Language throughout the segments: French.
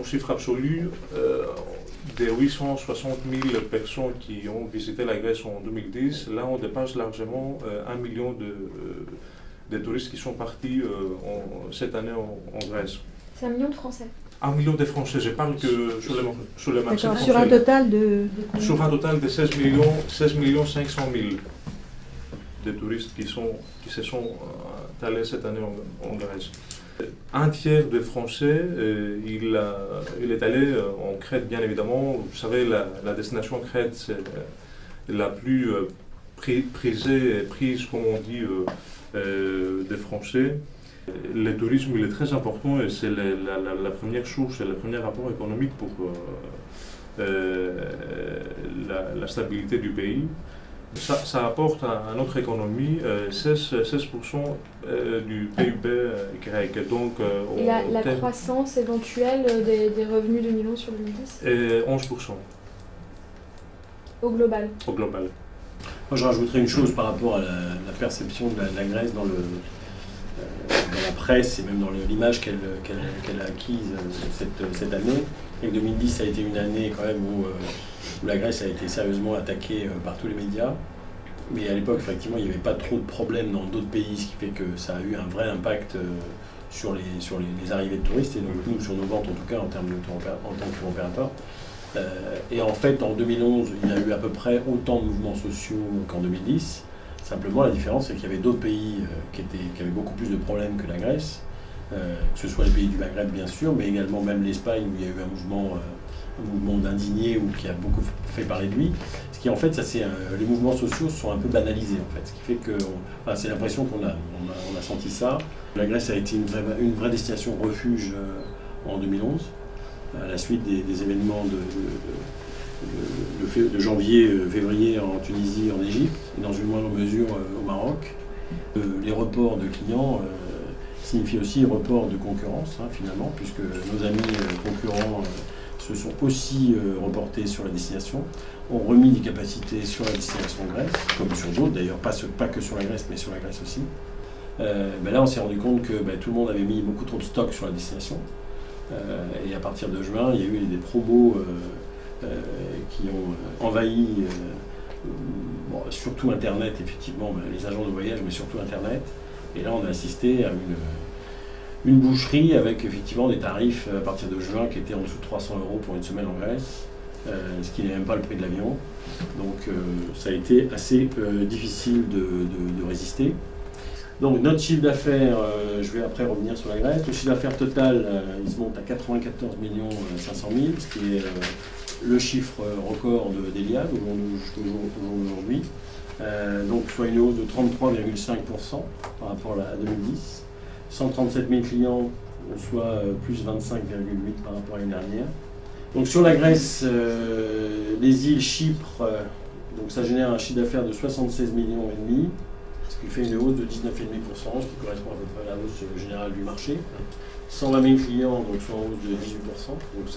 chiffre absolu, des 860 000 personnes qui ont visité la Grèce en 2010, là on dépasse largement 1 million de touristes qui sont partis cette année en Grèce. C'est 1 million de Français. 1 million de Français, je parle que sur le marché français. Sur un total de Sur un total de 16 millions 500 000 de touristes qui se sont allés cette année en Grèce. Un tiers des Français, il est allé en Crète, bien évidemment. Vous savez, la destination Crète, c'est la plus prisée et prise, comme on dit, des Français. Le tourisme, il est très important et c'est la première source et le premier rapport économique pour la stabilité du pays. Ça apporte à notre économie 16% du PIB grec. Donc, et la croissance éventuelle des revenus 2011 sur 2010 11%. Au global. Au global. Moi, je rajouterais une chose par rapport à la perception de la Grèce dans la presse et même dans l'image qu'elle a acquise cette année. Et 2010 a été une année quand même où la Grèce a été sérieusement attaquée par tous les médias. Mais à l'époque, effectivement, il n'y avait pas trop de problèmes dans d'autres pays, ce qui fait que ça a eu un vrai impact sur les arrivées de touristes, et donc nous, sur nos ventes en tout cas, en tant que tour opérateur. Et en fait, en 2011, il y a eu à peu près autant de mouvements sociaux qu'en 2010. Simplement, la différence, c'est qu'il y avait d'autres pays qui avaient beaucoup plus de problèmes que la Grèce, que ce soit les pays du Maghreb, bien sûr, mais également même l'Espagne, où il y a eu un mouvement d'indignés ou qui a beaucoup fait parler de lui. Ce qui en fait, les mouvements sociaux sont un peu banalisés en fait. Ce qui fait que c'est l'impression qu'on a senti ça. La Grèce a été une vraie destination refuge en 2011, à la suite des événements de janvier, février en Tunisie, en Égypte, et dans une moindre mesure au Maroc. Les reports de clients signifient aussi report de concurrence, finalement, puisque nos amis concurrents se sont aussi reportés sur la destination, ont remis des capacités sur la destination Grèce, comme sur d'autres d'ailleurs, pas que sur la Grèce, mais sur la Grèce aussi. Là, on s'est rendu compte que tout le monde avait mis beaucoup trop de stock sur la destination. Et à partir de juin, il y a eu des promos qui ont envahi surtout Internet, effectivement, les agents de voyage, mais surtout Internet. Et là, on a assisté à une boucherie avec effectivement des tarifs à partir de juin qui étaient en dessous de 300 € pour une semaine en Grèce, ce qui n'est même pas le prix de l'avion. Donc ça a été assez difficile de résister. Donc notre chiffre d'affaires, je vais après revenir sur la Grèce, le chiffre d'affaires total, il se monte à 94 500 000, ce qui est le chiffre record d'Eliade au jour d'aujourd'hui. Donc soit une hausse de 33,5% par rapport à 2010. 137 000 clients, soit plus 25,8% par rapport à l'année dernière. Donc sur la Grèce, les îles Chypre, donc ça génère un chiffre d'affaires de 76,5 millions, ce qui fait une hausse de 19,5%, ce qui correspond à peu près à la hausse générale du marché. 120 000 clients, donc soit en hausse de 18%, donc tout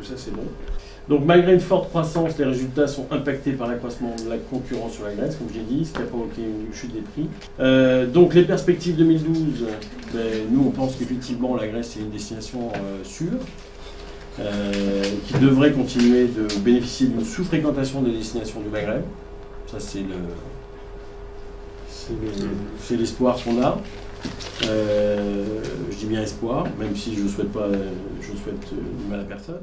ça c'est bon. Donc malgré une forte croissance, les résultats sont impactés par l'accroissement de la concurrence sur la Grèce, comme j'ai dit, ce qui a provoqué une chute des prix. Donc les perspectives 2012, nous on pense qu'effectivement la Grèce est une destination sûre, qui devrait continuer de bénéficier d'une sous-fréquentation des destinations du Maghreb. Ça c'est l'espoir qu'on a. Je dis bien espoir, même si je souhaite du mal à personne.